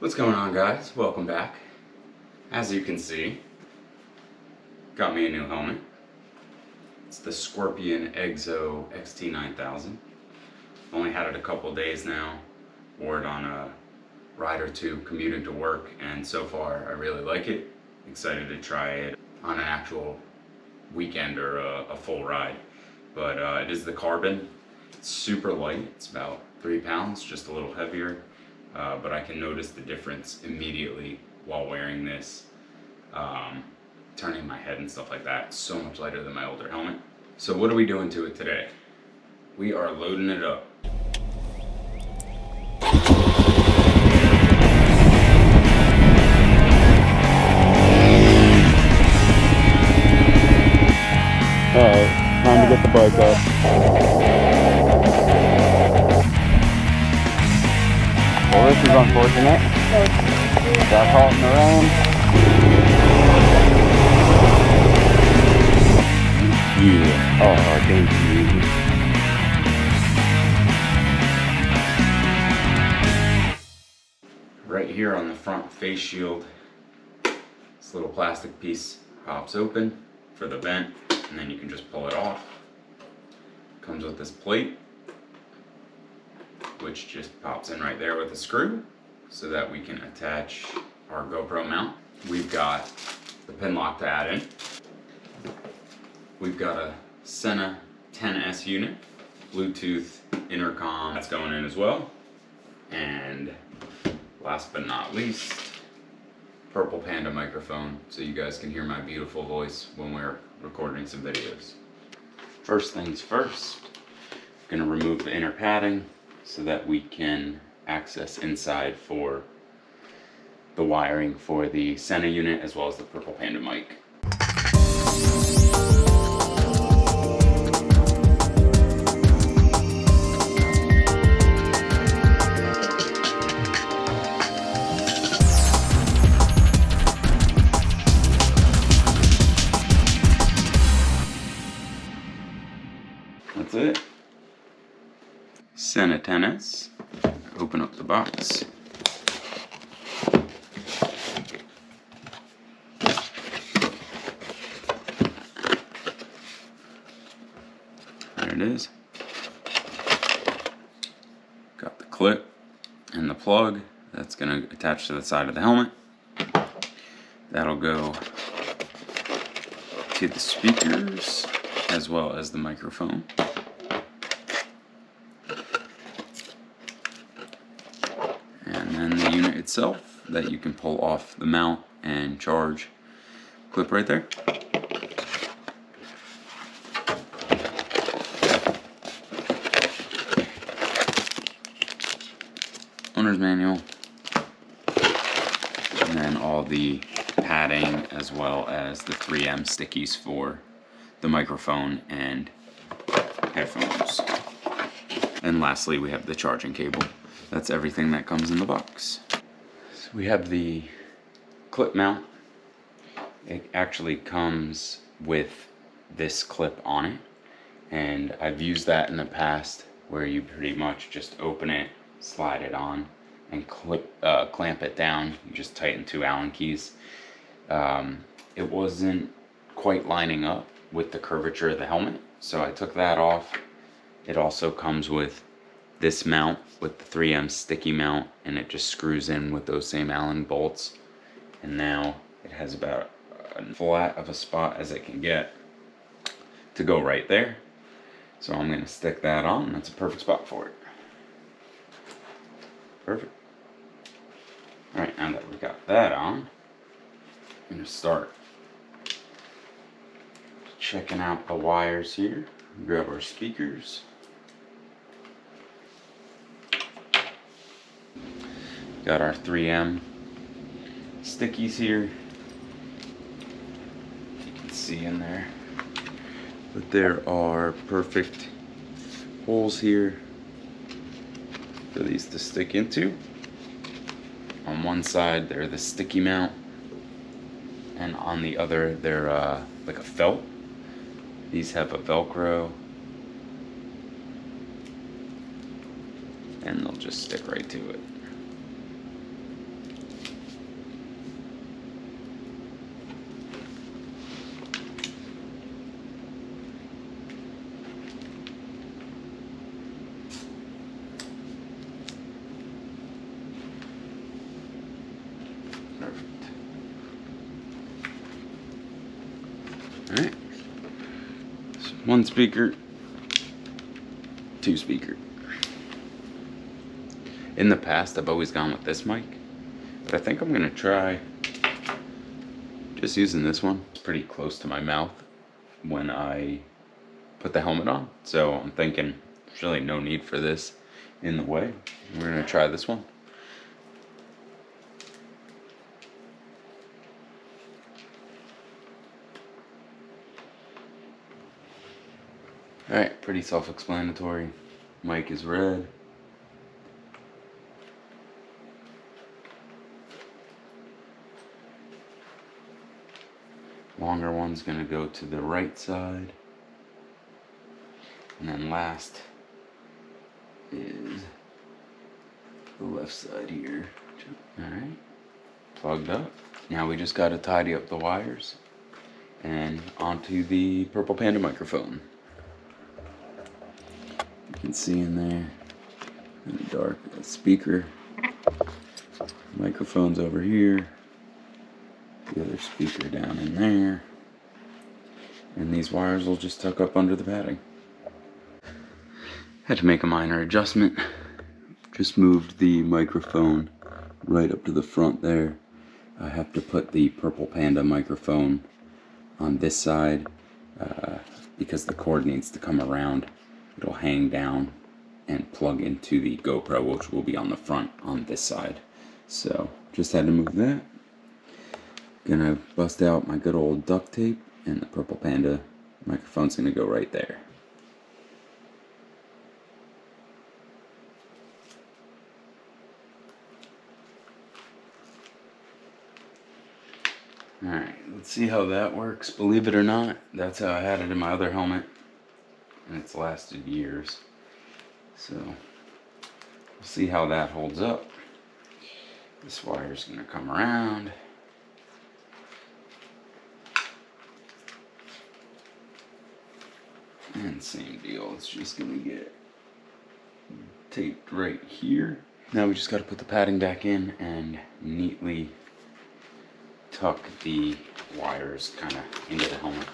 What's going on, guys? Welcome back. As you can see, got me a new helmet. It's the Scorpion Exo XT9000. Only had it a couple days now. Wore it on a ride or two commuting to work, and so far I really like it. Excited to try it on an actual weekend or a full ride. But it is the carbon. It's super light. It's about 3 pounds, just a little heavier. But I can notice the difference immediately while wearing this, turning my head and stuff like that. It's so much lighter than my older helmet. So what are we doing to it today? We are loading it up. Alright, time to get the bike up. Well, this is unfortunate. Got caught in the rain. Yeah. Oh, thank you. Right here on the front face shield, this little plastic piece pops open for the vent, and then you can just pull it off. Comes with this plate, which just pops in right there with a screw so that we can attach our GoPro mount. We've got the pin lock to add in. We've got a Sena 10S unit, Bluetooth intercom that's going in as well. And last but not least, purple panda microphone so you guys can hear my beautiful voice when we're recording some videos. First things first, I'm gonna remove the inner padding so that we can access inside for the wiring for the Sena unit as well as the purple panda mic. That's it. Sena 10S. Open up the box. There it is. Got the clip and the plug that's going to attach to the side of the helmet. That'll go to the speakers as well as the microphone. And then the unit itself that you can pull off the mount and charge. Clip right there. Owner's manual. And then all the padding as well as the 3M stickies for the microphone and headphones. And lastly, we have the charging cable. That's everything that comes in the box. So we have the clip mount. It actually comes with this clip on it, and I've used that in the past where you pretty much just open it, slide it on, and clamp it down. You just tighten 2 Allen keys. It wasn't quite lining up with the curvature of the helmet, so I took that off. It also comes with this mount with the 3M sticky mount, and it just screws in with those same Allen bolts, and now it has about as flat of a spot as it can get to go right there. So I'm going to stick that on, and that's a perfect spot for it. Perfect. Alright, now that we got that on, I'm going to start checking out the wires here. Grab our speakers. Got our 3M stickies here. You can see in there. But there are perfect holes here for these to stick into. On one side, they're the sticky mount, and on the other, they're like a felt. These have a Velcro, and they'll just stick right to it. Alright. So 1 speaker, 2 speaker. In the past, I've always gone with this mic, but I think I'm gonna try just using this one. It's pretty close to my mouth when I put the helmet on, so I'm thinking there's really no need for this in the way. We're gonna try this one. Alright, pretty self-explanatory. Mic is red. Longer one's gonna go to the right side. And then last is the left side here. Alright, plugged up. Now we just gotta tidy up the wires and onto the Purple Panda microphone. You can see in there, in the dark, a speaker. Microphone's over here. The other speaker down in there. And these wires will just tuck up under the padding. Had to make a minor adjustment. Just moved the microphone right up to the front there. I have to put the Purple Panda microphone on this side because the cord needs to come around. It'll hang down and plug into the GoPro, which will be on the front on this side. So just had to move that. Gonna bust out my good old duct tape, and the Purple Panda microphone's gonna go right there. Alright, let's see how that works. Believe it or not, that's how I had it in my other helmet, and it's lasted years. So, we'll see how that holds up. This wire's gonna come around. And same deal, it's just gonna get taped right here. Now we just gotta put the padding back in and neatly tuck the wires kind of into the helmet.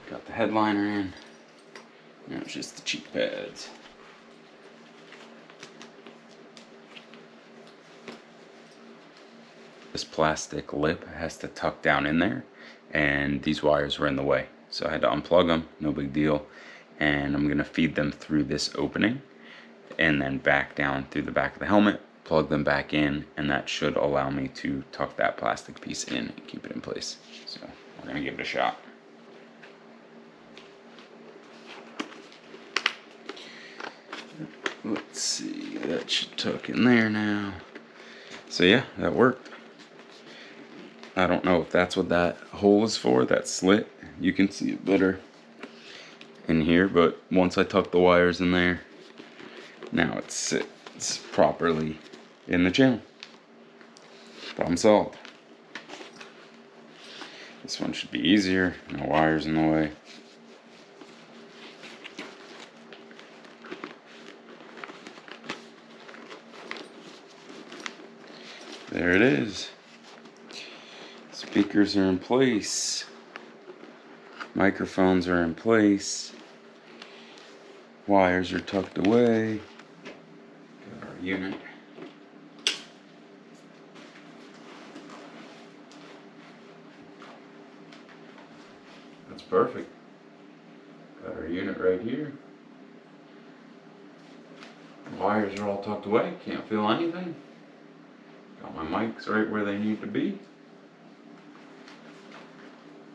Got the headliner in. Now it's just the cheek pads. This plastic lip has to tuck down in there, and these wires were in the way, so I had to unplug them. No big deal. And I'm gonna feed them through this opening and then back down through the back of the helmet, plug them back in, and that should allow me to tuck that plastic piece in and keep it in place. So we're gonna give it a shot. Let's see, that should tuck in there now. So yeah, that worked. I don't know if that's what that hole is for, that slit. You can see it better in here, but once I tuck the wires in there, now it sits properly in the channel. Problem solved. This one should be easier, no wires in the way. There it is. Speakers are in place. Microphones are in place. Wires are tucked away. Got our unit. That's perfect. Got our unit right here. Wires are all tucked away. Can't feel anything. Got my mics right where they need to be.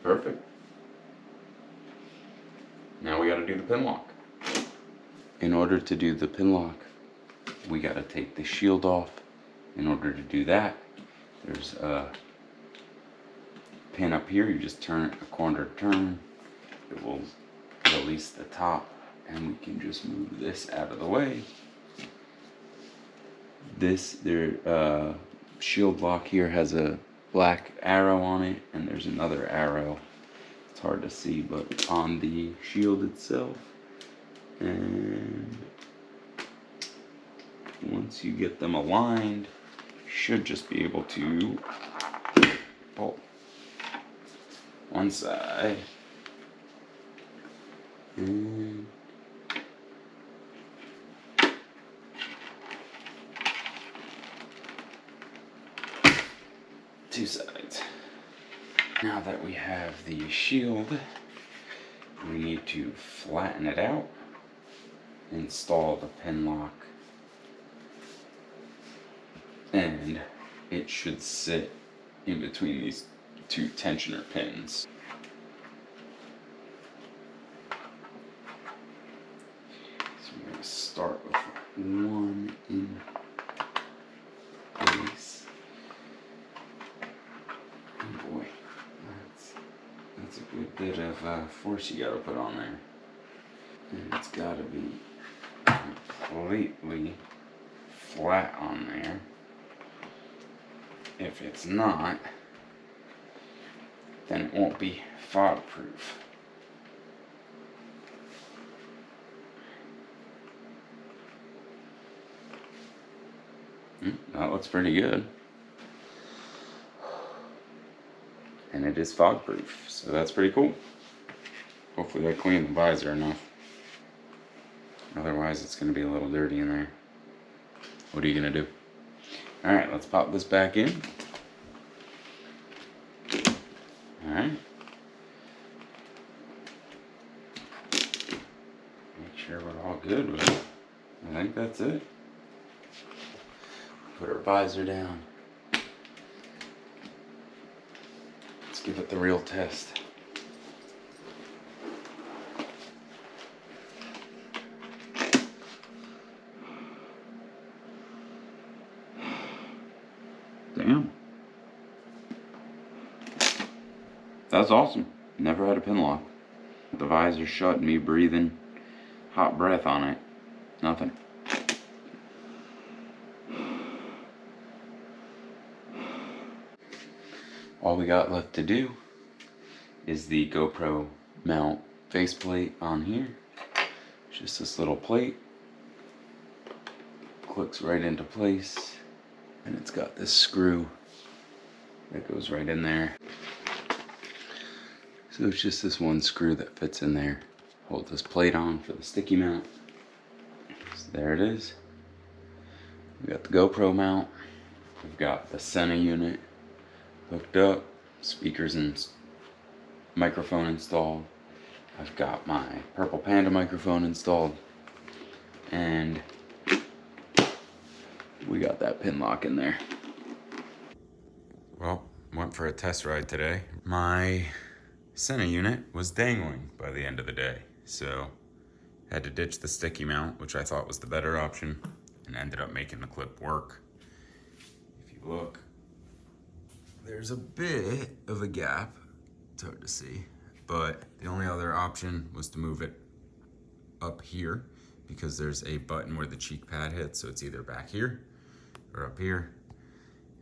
Perfect. Now we got to do the pin lock. In order to do the pin lock, we got to take the shield off. In order to do that, there's a pin up here. You just turn it a corner turn. It will release the top, and we can just move this out of the way. This shield lock here has a black arrow on it, and there's another arrow. It's hard to see, but on the shield itself And once you get them aligned, you should just be able to pull one side and two sides. Now that we have the shield, we need to flatten it out, install the pin lock, and it should sit in between these two tensioner pins. So we're going to start with one in place. Oh boy, that's a good bit of force you got to put on there. And it's got to be completely flat on there. If it's not, then it won't be fog proof. That looks pretty good. And it is fog proof, so that's pretty cool. Hopefully I cleaned the visor enough. Otherwise it's going to be a little dirty in there. What are you going to do? Alright, let's pop this back in. Alright. Make sure we're all good with it. I think that's it. Put our visor down. Let's give it the real test. Damn. That's awesome. Never had a pin lock. The visor shut and me breathing hot breath on it. Nothing. All we got left to do is the GoPro mount faceplate on here. Just this little plate. Clicks right into place. And it's got this screw that goes right in there. So it's just this one screw that fits in there. Hold this plate on for the sticky mount. So there it is. We got the GoPro mount. We've got the Sena unit hooked up, speakers and microphone installed. I've got my purple Panda microphone installed, and we got that pin lock in there. Well, went for a test ride today. My Sena unit was dangling by the end of the day, so had to ditch the sticky mount, which I thought was the better option, and ended up making the clip work. If you look, there's a bit of a gap. It's hard to see, but the only other option was to move it up here, because there's a button where the cheek pad hits, so it's either back here or up here.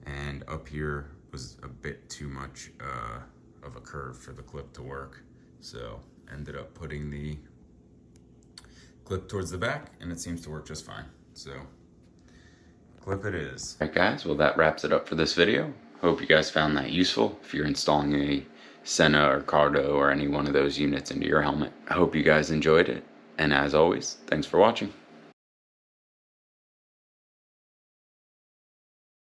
And up here was a bit too much of a curve for the clip to work, so ended up putting the clip towards the back, and it seems to work just fine. So clip it is. Alright guys, well that wraps it up for this video. Hope you guys found that useful if you're installing a Sena or Cardo or any one of those units into your helmet. I hope you guys enjoyed it, and as always, thanks for watching.